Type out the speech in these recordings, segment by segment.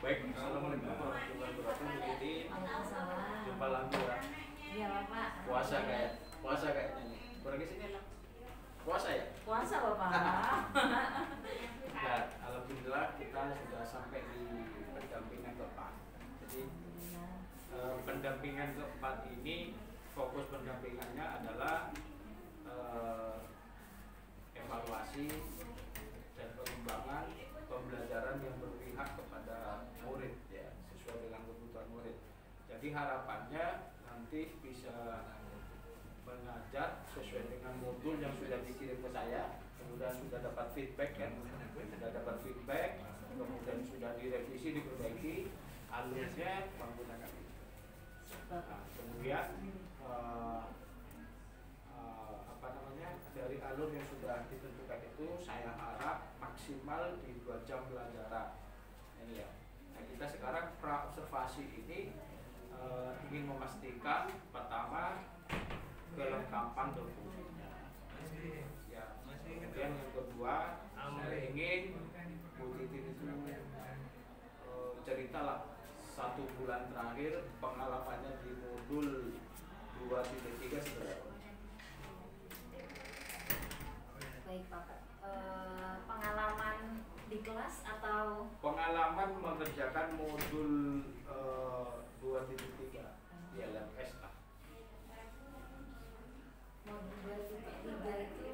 Baik, assalamualaikum warahmatullahi wabarakatuh. Jadi Waalaikumsalam. jumpa lagi ya. Iya Bapak. Puasa kayaknya nih. Kurang sini lah. Puasa ya? Puasa Bapak. Ya, alhamdulillah kita sudah sampai di pendampingan keempat. Jadi pendampingan keempat ini fokus pendampingannya adalah evaluasi dan pengembangan pembelajaran yang berpihak kepada murid ya, sesuai dengan kebutuhan murid. Jadi harapannya nanti bisa mengajar sesuai dengan modul yang sudah dikirim ke saya, kemudian sudah dapat feedback kan, kemudian sudah direvisi, diperbaiki alurnya menggunakan itu. Nah, kemudian dari alur yang sudah ditentukan itu saya harap maksimal di 2 jam pelajaran ini ya. Nah, kita sekarang pra observasi ini ingin memastikan pertama kelengkapan dokumennya ya, kemudian yang kedua saya ingin Bu Titin itu ceritalah 1 bulan terakhir pengalamannya di modul 2.3 seperti apa. Baik Pak. Pengalaman di kelas atau pengalaman mengerjakan modul 2.3 di LMS lah. modul 2.3 itu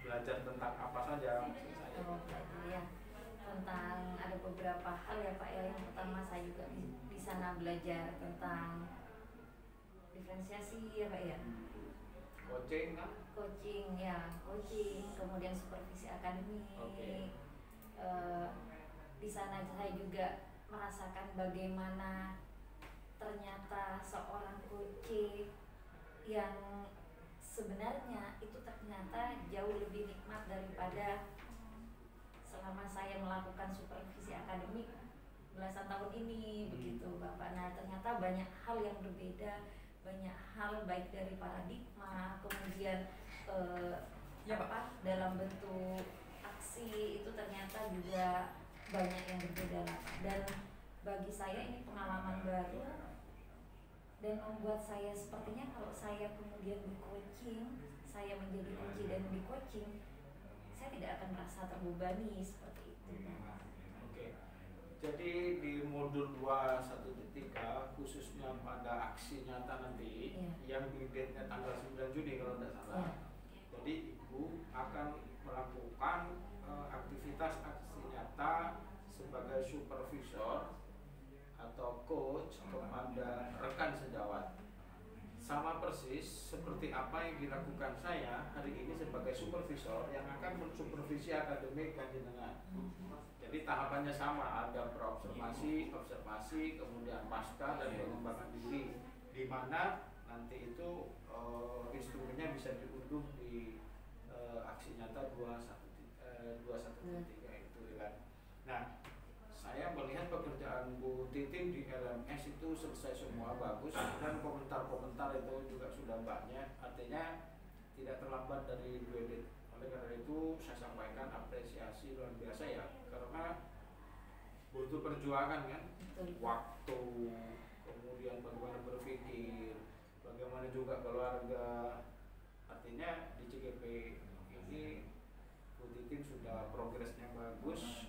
Belajar tentang apa saja maksud saya. ya, tentang ada beberapa hal ya Pak ya. Yang pertama saya juga di sana belajar tentang diferensiasi ya Pak ya. Coaching kan? Coaching, kemudian supervisi akademik. Oke. Di sana saya juga merasakan bagaimana ternyata seorang coach yang sebenarnya itu ternyata jauh lebih nikmat daripada selama saya melakukan supervisi akademik belasan tahun ini begitu Bapak. Nah, ternyata banyak hal yang berbeda, banyak hal baik dari paradigma, kemudian dalam bentuk aksi itu ternyata juga banyak yang berbeda lah. Dan bagi saya ini pengalaman baru dan membuat saya sepertinya kalau saya kemudian di coaching, saya menjadi coach dan di coaching, saya tidak akan merasa terbebani seperti itu. Oke. Jadi di modul 2.1.3 khususnya pada aksi nyata nanti yang di date-nya tanggal 9 Juni kalau tidak salah. Jadi Ibu akan melakukan aktivitas aksi nyata sebagai supervisor atau coach kepada rekan sejawat. Sama persis seperti apa yang dilakukan saya hari ini sebagai supervisor yang akan mensupervisi akademik panjenengan. Jadi tahapannya sama, ada praobservasi, observasi, kemudian pasca dan pengembangan diri, di mana nanti itu instrumennya bisa diunduh di aksi nyata 2.1.3 itu kan. Nah, saya melihat pekerjaan Bu Titin di LMS itu selesai semua bagus dan komentar-komentar itu juga sudah banyak, artinya tidak terlambat dari 2 detik. Oleh karena itu saya sampaikan apresiasi luar biasa ya, karena butuh perjuangan kan, waktu, kemudian bagaimana berpikir, bagaimana juga keluarga. Artinya di CGP ini Bu Titin sudah progresnya bagus.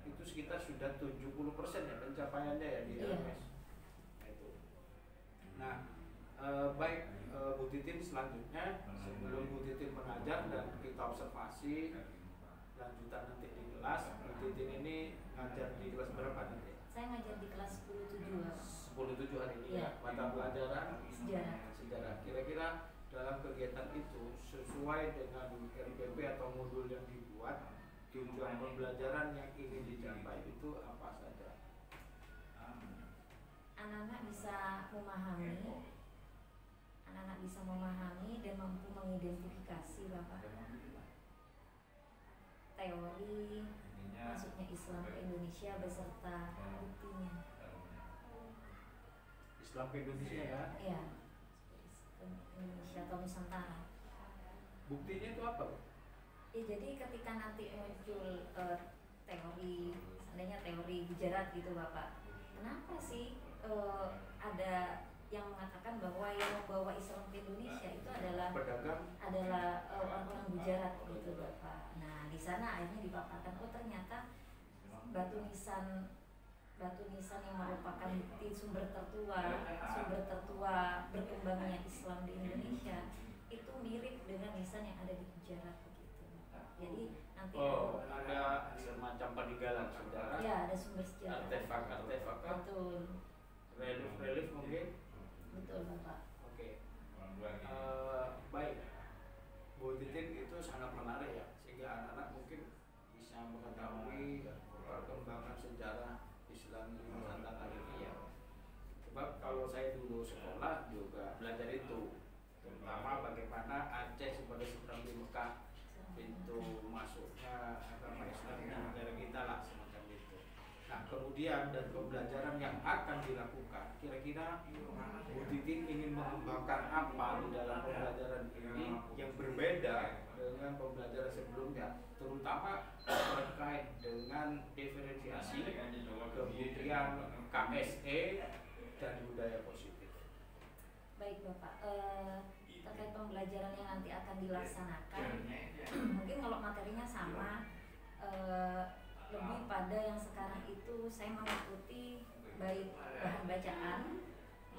Itu sekitar sudah 70% ya pencapaiannya ya di LMS. Itu. Nah, baik Bu Titin selanjutnya sebelum Bu Titin mengajar dan kita observasi lanjutan nanti di kelas, Bu Titin ini ngajar di kelas berapa nanti? Saya ngajar di kelas 10.7. 10.7 hari ini ya. Mata pelajaran sejarah. Kira-kira dalam kegiatan itu sesuai dengan RPP atau modul yang dibuat, tujuan pembelajaran yang ingin dicapai itu apa saja? Anak-anak bisa memahami dan mampu mengidentifikasi Bapak teori masuknya Islam ke Indonesia beserta buktinya. Islam ke Indonesia ya? Iya, Indonesia atau Nusantara. Buktinya itu apa? Ya, jadi ketika nanti muncul teori, seandainya teori Gujarat gitu Bapak, kenapa sih ada yang mengatakan bahwa yang membawa Islam ke Indonesia itu adalah pedagang, orang-orang Gujarat gitu Bapak. Nah di sana akhirnya dipaparkan, oh ternyata batu nisan yang merupakan bukti sumber tertua berkembangnya Islam di Indonesia itu mirip dengan nisan yang ada di Gujarat begitu. Jadi nanti ada semacam peninggalan sejarah. Ya, ada sumber sejarah. Artefak. Betul. Relief mungkin. Betul Bapak. Oke. Baik. Bu Titin itu sangat menarik ya, sehingga anak-anak mungkin bisa mengetahui perkembangan sejarah Islam di Nusantara ini ya. Sebab kalau saya dulu sekolah juga belajar itu, terutama bagaimana Aceh sebagai seberang di Mekah, pintu masuknya agama Islam di negara kita lah, semacam itu. Nah kemudian dan pembelajaran yang akan dilakukan, kira-kira Bu Titin ingin mengembangkan apa di dalam pembelajaran ini yang berbeda dengan pembelajaran sebelumnya, terutama terkait dengan diferensiasi, kemudian KSE dan budaya positif. Baik Bapak, terkait pembelajaran yang nanti akan dilaksanakan, mungkin kalau materinya sama, lebih pada yang sekarang itu saya mengikuti baik bahan bacaan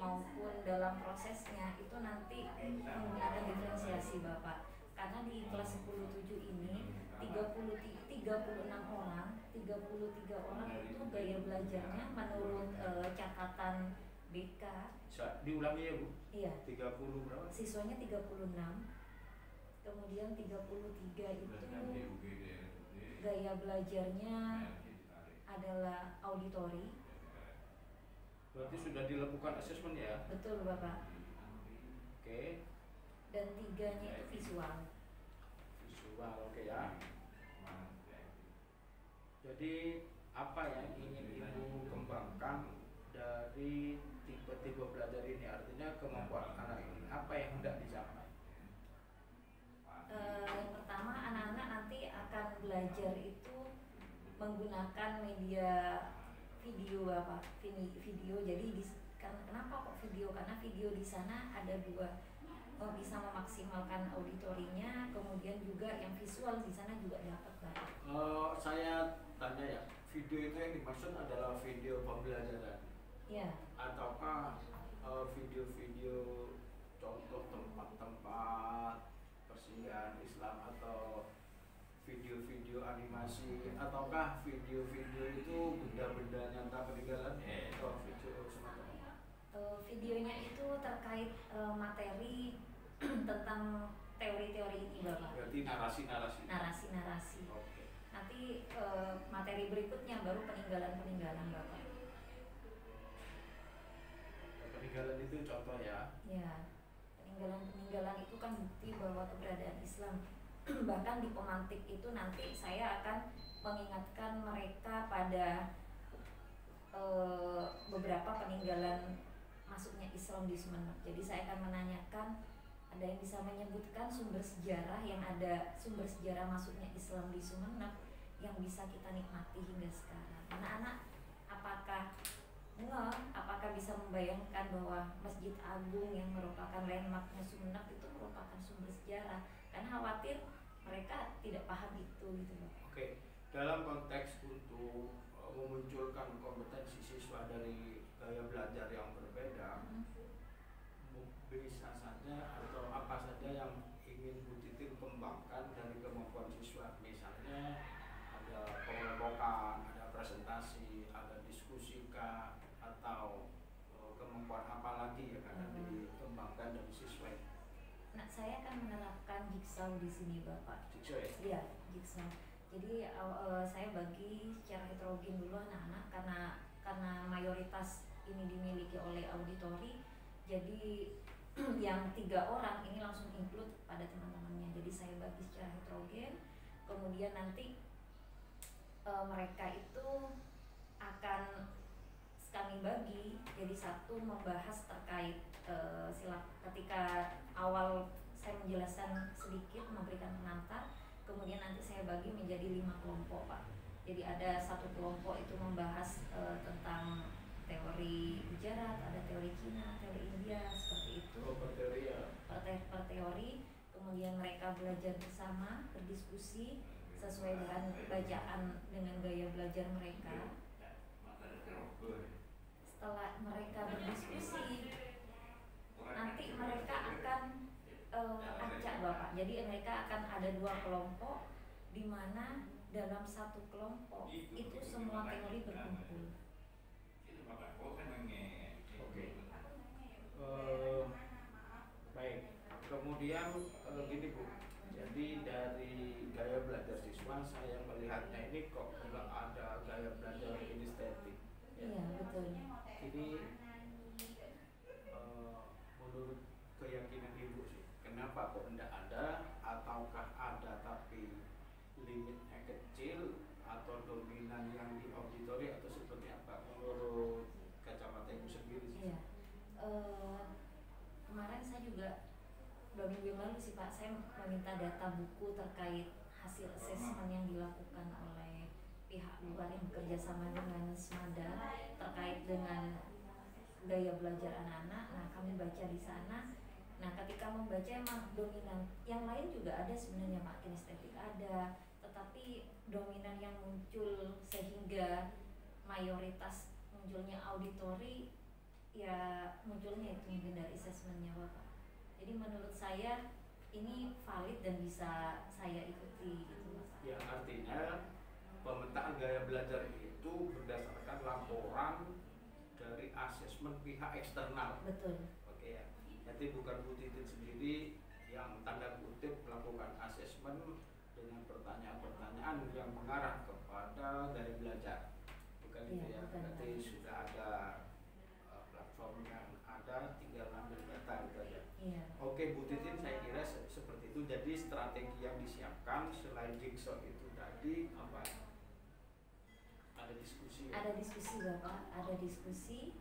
maupun dalam prosesnya itu nanti menggunakan diferensiasi Bapak. Karena di kelas 10-7 ini 33 orang itu gaya belajarnya menurut catatan BK. Diulangi ya Bu? Iya. 30 berapa? Siswanya 36. Kemudian 33 itu gaya belajarnya adalah auditori. Berarti sudah dilakukan asesmen ya? Betul Bapak. Oke. Dan 3-nya itu visual. Oke ya. Jadi apa yang ingin Ibu kembangkan dari tipe-tipe belajar ini? Artinya kemampuan anak ini apa yang hendak dicapai? Yang pertama, anak-anak nanti akan belajar itu menggunakan media video Bapak, video. Jadi kenapa kok video? Karena video di sana ada dua, bisa memaksimalkan auditorinya, kemudian juga yang visual di sana juga dapat Bapak. Saya tanya ya, video itu yang dimaksud adalah video pembelajaran? Ya. Ataukah video-video contoh tempat-tempat persinggahan Islam, atau video-video animasi, ataukah video-video itu benda-benda nyata peninggalan atau video semacam apa? Videonya itu terkait materi tentang teori-teori ini Bapak. Berarti narasi. Okay. Nanti materi berikutnya baru peninggalan Bapak. Peninggalan itu contoh ya? Ya, peninggalan itu kan bukti bahwa keberadaan Islam. Bahkan di pemantik itu nanti saya akan mengingatkan mereka pada beberapa peninggalan masuknya Islam di Sumeneb. Jadi saya akan menanyakan, ada yang bisa menyebutkan sumber sejarah masuknya Islam di Sumeneb yang bisa kita nikmati hingga sekarang. Anak-anak apakah bisa membayangkan bahwa Masjid Agung yang merupakan landmarknya Sumeneb itu merupakan sumber sejarah? Karena khawatir mereka tidak paham itu gitu loh. Oke, dalam konteks untuk memunculkan kompetensi siswa dari gaya belajar yang berbeda, bisa saja atau apa saja yang ingin Bu Titin kembangkan dari kemampuan siswa. Misalnya ada pengelompokan, ada presentasi, ada diskusi kah, atau kemampuan apa lagi yang akan dikembangkan dari siswa? Nah, saya akan menerapkan jigsaw di sini Bapak. Jigsaw ya? Iya, jigsaw. Jadi saya bagi secara heterogen dulu anak-anak karena mayoritas ini dimiliki oleh auditori. Jadi yang 3 orang ini langsung include pada teman-temannya. Jadi saya bagi secara heterogen. Kemudian nanti mereka itu akan kami bagi jadi satu, membahas terkait ketika awal saya menjelaskan sedikit, memberikan pengantar, kemudian nanti saya bagi menjadi 5 kelompok Pak. Jadi ada satu kelompok itu membahas tentang teori Gujarat, ada teori Cina, teori India, seperti itu. Per teori ya. Per teori, kemudian mereka belajar bersama, berdiskusi sesuai dengan bacaan dengan gaya belajar mereka. Setelah mereka berdiskusi, nanti mereka akan acak Bapak. Jadi mereka akan ada dua kelompok, di mana dalam satu kelompok itu semua teori berkumpul. Oke. Baik. Kemudian gini Bu. Jadi dari gaya belajar siswa saya melihatnya ini kok nggak ada gaya belajar kinestetik. Iya betul. Ini menurut keyakinan Ibu sih, kenapa kok tidak ada, ataukah ada tapi limitnya kecil, atau dominan yang di auditori, atau seperti apa menurut kacamata Ibu sendiri sih? Iya. Kemarin saya juga 2 minggu yang lalu sih Pak, saya meminta data buku terkait hasil asesmen yang dilakukan oleh pihak luar yang bekerja sama dengan SMADA terkait dengan gaya belajar anak-anak. Nah kami baca di sana. Nah ketika membaca emang dominan, yang lain juga ada sebenarnya Pak, kinestetik ada, tetapi dominan yang muncul sehingga mayoritas munculnya auditori ya munculnya itu mungkin dari asesmennya Bapak. Jadi menurut saya ini valid dan bisa saya ikuti gitu Bapak. Ya artinya pemetaan gaya belajar itu berdasarkan laporan dari asesmen pihak eksternal. Betul. Oke ya. Nanti bukan Bu Titin sendiri yang tanda kutip melakukan asesmen dengan pertanyaan-pertanyaan yang mengarah kepada gaya belajar. Bukan itu ya. Berarti sudah ada platform yang ada, tinggal ambil data gitu aja. Iya. Oke Bu Titin, saya kira seperti itu. Jadi strategi yang disiapkan selain jigsaw itu tadi apa? Ada diskusi ya? Ada diskusi Bapak, ada diskusi.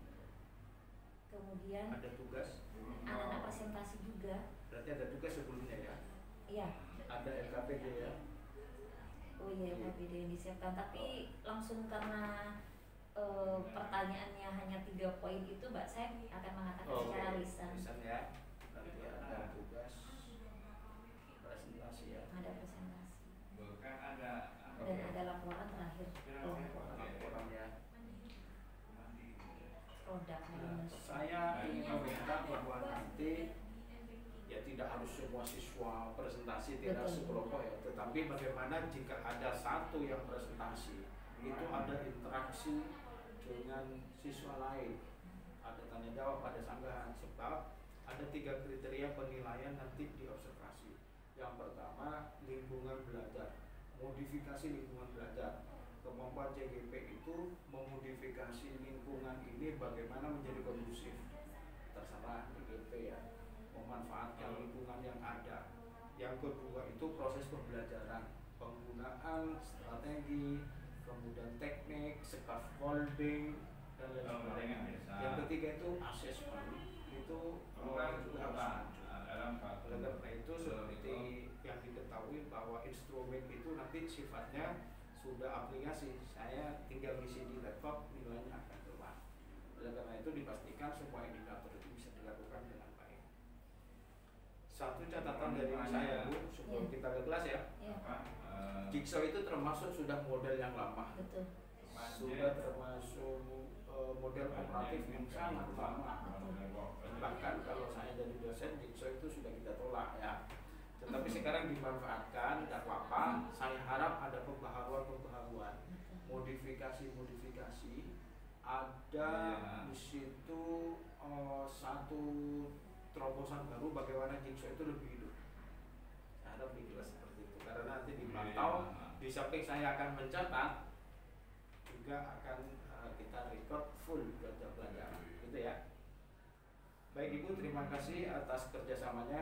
Kemudian ada tugas. anak-anak presentasi juga. Berarti ada tugas sebelumnya ya? Iya. Ada LKPD ya? Oh iya, LKPD yang disiapkan. Tapi langsung karena pertanyaannya hanya 3 poin itu, Mbak, saya akan mengatakan secara lisan. Lisan ya. Nanti ada tugas presentasi ya. Ada presentasi. Dan ada laporan terakhir kelompok. Laporan ya. Produk. Saya ingin meminta bahwa nanti ya tidak harus semua siswa presentasi, tidak sekelompok ya, tetapi bagaimana jika ada satu yang presentasi itu ada interaksi dengan siswa lain, ada tanya jawab, ada sanggahan, sebab ada 3 kriteria penilaian nanti di observasi. Yang pertama lingkungan belajar, modifikasi lingkungan belajar. Kemampuan CGP itu memodifikasi lingkungan ini bagaimana menjadi kondusif, terserah CGP ya, memanfaatkan lingkungan yang ada. Yang kedua itu proses pembelajaran, penggunaan strategi, kemudian teknik, scaffolding dan lain sebagainya. Yang ketiga itu asesmen, itu juga harus muncul. Oleh karena itu seperti yang diketahui bahwa instrumen itu nanti sifatnya sudah aplikasi, saya tinggal ngisi di laptop, nilainya akan keluar. Oleh karena itu dipastikan semua indikator itu bisa dilakukan dengan baik. Satu catatan dari saya Bu, sebelum kita ke kelas ya. Jigsaw itu termasuk sudah model yang lama. Betul. Sudah termasuk model kooperatif yang sangat lama. Bahkan kalau saya jadi dosen, jigsaw itu sudah kita tolak ya. Tetapi sekarang dimanfaatkan, tidak apa-apa. Saya harap ada pembaharuan, modifikasi. Ada di situ satu terobosan baru bagaimana jigsaw itu lebih hidup. Saya harap di kelas seperti itu. Karena nanti dipantau, di samping saya akan mencatat, juga akan kita record full pelajaran, gitu ya. Baik Ibu, terima kasih atas kerjasamanya.